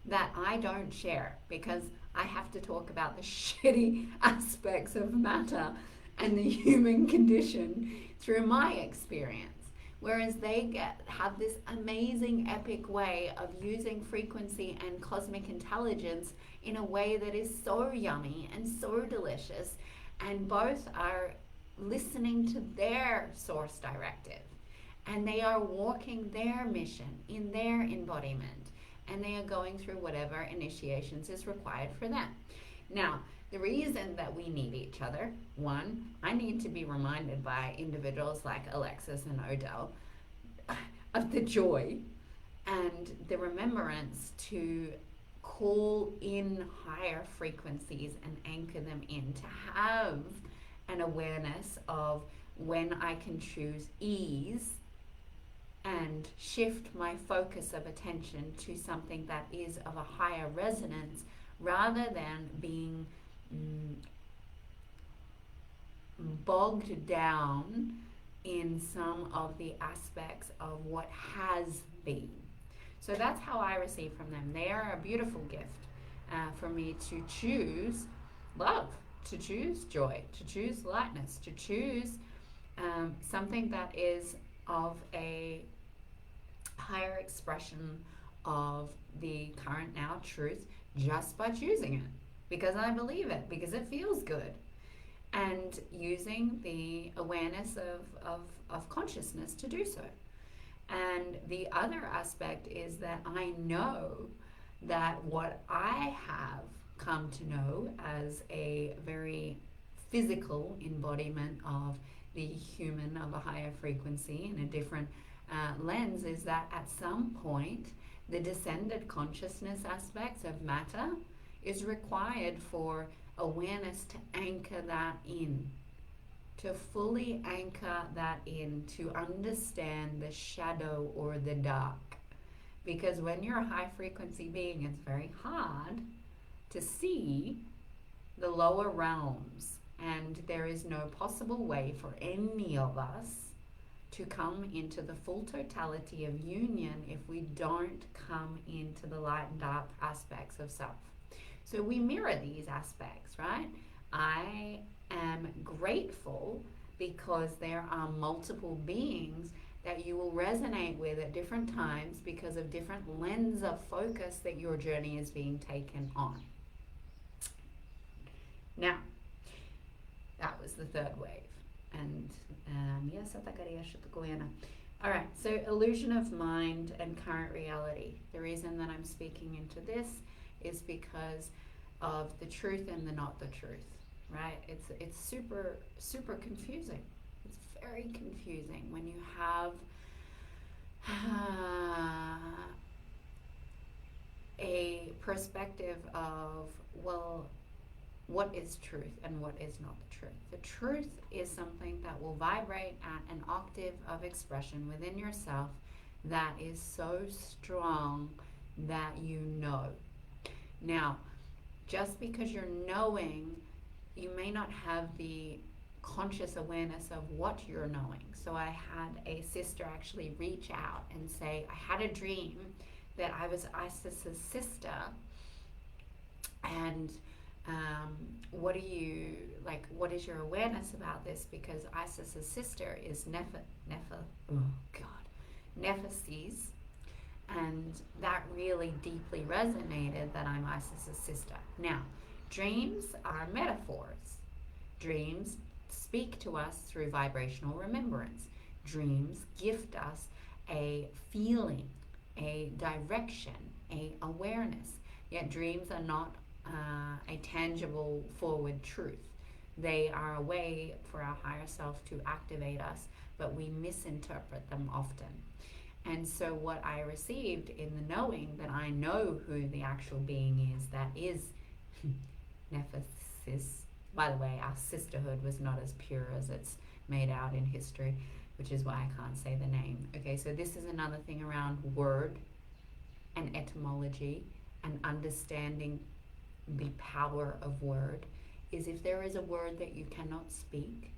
that I don't share, because I have to talk about the shitty aspects of matter and the human condition through my experience. Whereas they have this amazing epic way of using frequency and cosmic intelligence in a way that is so yummy and so delicious, and both are listening to their source directive, and they are walking their mission in their embodiment, and they are going through whatever initiations is required for them. Now, the reason that we need each other, 1, I need to be reminded by individuals like Alexis and Odell of the joy and the remembrance to call in higher frequencies and anchor them in, to have an awareness of when I can choose ease and shift my focus of attention to something that is of a higher resonance, rather than being bogged down in some of the aspects of what has been. So that's how I receive from them. They are a beautiful gift for me to choose love, to choose joy, to choose lightness, to choose something that is of a higher expression of the current now truth just by choosing it because I believe it, because it feels good. And using the awareness of consciousness to do so. And the other aspect is that I know that what I have come to know as a very physical embodiment of the human of a higher frequency in a different lens is that at some point the descended consciousness aspects of matter is required for awareness to anchor that in, to fully anchor that in, to understand the shadow or the dark. Because when you're a high frequency being, it's very hard to see the lower realms, and there is no possible way for any of us to come into the full totality of union if we don't come into the light and dark aspects of self. So we mirror these aspects, right? I am grateful because there are multiple beings that you will resonate with at different times because of different lens of focus that your journey is being taken on. Now, that was the third wave. And yes, all right, so illusion of mind and current reality. The reason that I'm speaking into this is because of the truth and the not the truth, right? It's super, super confusing. It's very confusing when you have a perspective of, well, what is truth and what is not the truth. The truth is something that will vibrate at an octave of expression within yourself that is so strong that you know. Now, just because you're knowing, you may not have the conscious awareness of what you're knowing. So I had a sister actually reach out and say, I had a dream that I was Isis's sister, and what is your awareness about this? Because Isis's sister is Nephthys, and that really deeply resonated that I'm Isis's sister. Now, dreams are metaphors. Dreams speak to us through vibrational remembrance. Dreams gift us a feeling, a direction, a awareness. Yet dreams are not a tangible forward truth. They are a way for our higher self to activate us, but we misinterpret them often. And so what I received in the knowing that I know who the actual being is, that is Nephthys. By the way, our sisterhood was not as pure as it's made out in history, which is why I can't say the name. Okay, so this is another thing around word and etymology and understanding the power of word, is if there is a word that you cannot speak,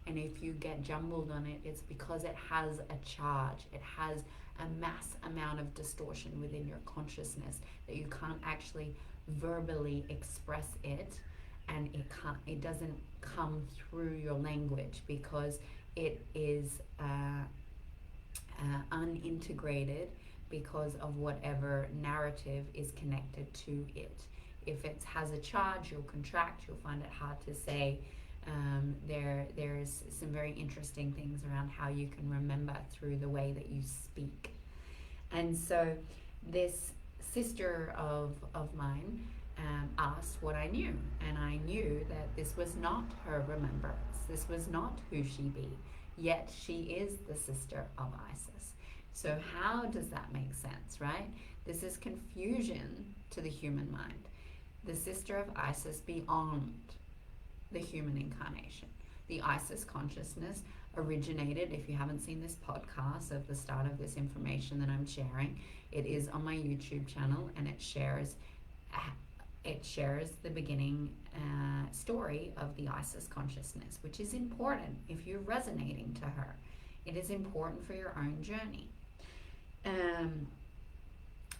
and if you get jumbled on it, it's because it has a charge. It has a mass amount of distortion within your consciousness that you can't actually verbally express it, and it doesn't come through your language because it is unintegrated because of whatever narrative is connected to it. If it has a charge, you'll contract, you'll find it hard to say. There's some very interesting things around how you can remember through the way that you speak. And so this sister of mine asked what I knew, and I knew that this was not her remembrance. This was not who she be, yet she is the sister of Isis. So how does that make sense, right? This is confusion to the human mind. The sister of Isis beyond the human incarnation. The Isis consciousness originated, if you haven't seen this podcast of the start of this information that I'm sharing, it is on my YouTube channel, and it shares the beginning story of the Isis consciousness, which is important if you're resonating to her. It is important for your own journey.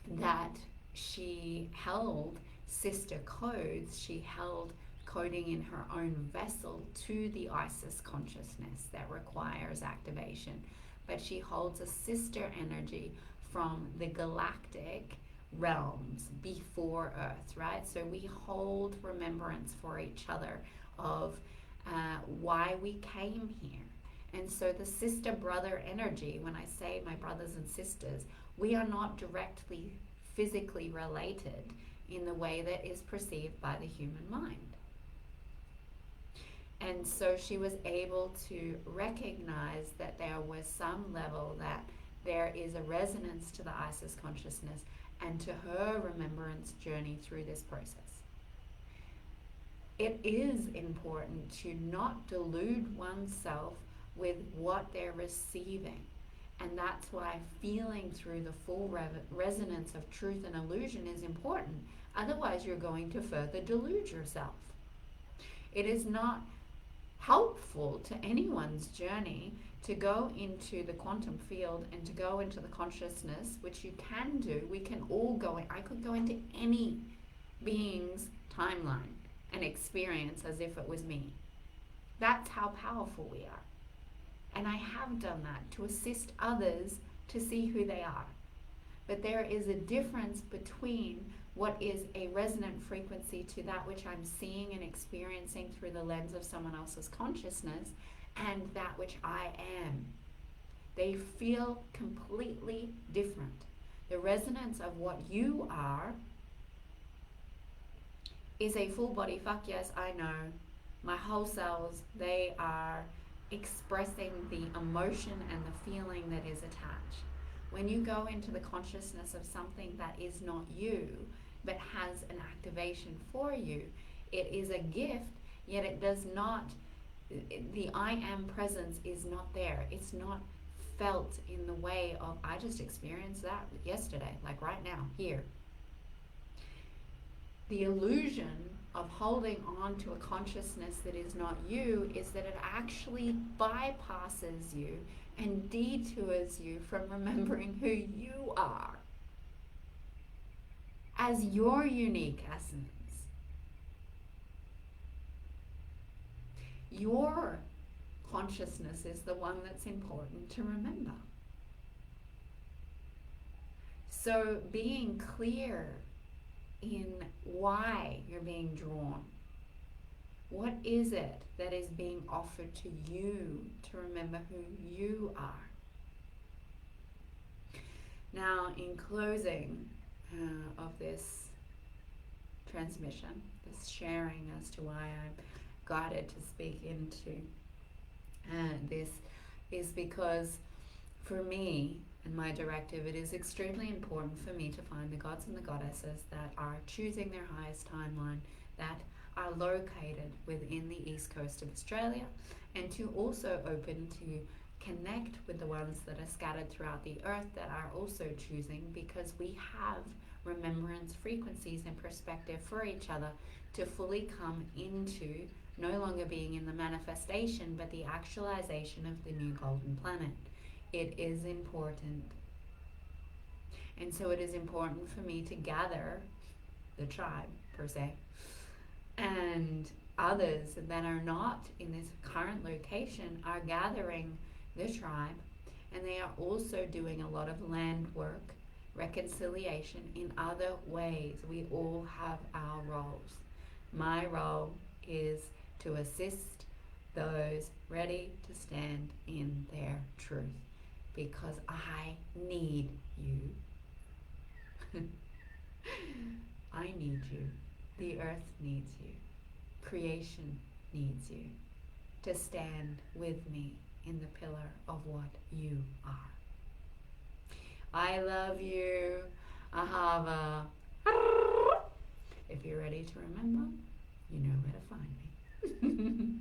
That she held sister codes, she held coding in her own vessel to the Isis consciousness that requires activation. But she holds a sister energy from the galactic realms before Earth, right? So we hold remembrance for each other of why we came here. And so the sister brother energy, when I say my brothers and sisters, we are not directly physically related in the way that is perceived by the human mind. And so she was able to recognize that there was some level that there is a resonance to the Isis consciousness and to her remembrance journey through this process. It is important to not delude oneself with what they're receiving. And that's why feeling through the full resonance of truth and illusion is important. Otherwise, you're going to further delude yourself. It is not helpful to anyone's journey to go into the quantum field and to go into the consciousness, which you can do. We can all go in. I could go into any being's timeline and experience as if it was me. That's how powerful we are. And I have done that to assist others to see who they are. But there is a difference between what is a resonant frequency to that which I'm seeing and experiencing through the lens of someone else's consciousness and that which I am. They feel completely different. The resonance of what you are is a full body, fuck yes, I know. My whole cells, they are expressing the emotion and the feeling that is attached. When you go into the consciousness of something that is not you, but has an activation for you, it is a gift, yet it does not, the I am presence is not there. It's not felt in the way of, I just experienced that yesterday, like right now, here. The illusion of holding on to a consciousness that is not you is that it actually bypasses you and detours you from remembering who you are as your unique essence. Your consciousness is the one that's important to remember. So being clear in why you're being drawn. What is it that is being offered to you to remember who you are? Now, in closing of this transmission, this sharing as to why I'm guided to speak into this is because for me and my directive, it is extremely important for me to find the gods and the goddesses that are choosing their highest timeline, that are located within the east coast of Australia, and to also open to connect with the ones that are scattered throughout the earth that are also choosing, because we have remembrance frequencies and perspective for each other to fully come into no longer being in the manifestation but the actualization of the new golden planet. It is important. And so it is important for me to gather the tribe, per se, and others that are not in this current location are gathering the tribe, and they are also doing a lot of land work, reconciliation in other ways. We all have our roles. My role is to assist those ready to stand in their truth, because I need you. I need you. The earth needs you. Creation needs you to stand with me in the pillar of what you are. I love you. Ahava. If you're ready to remember, you know where to find me.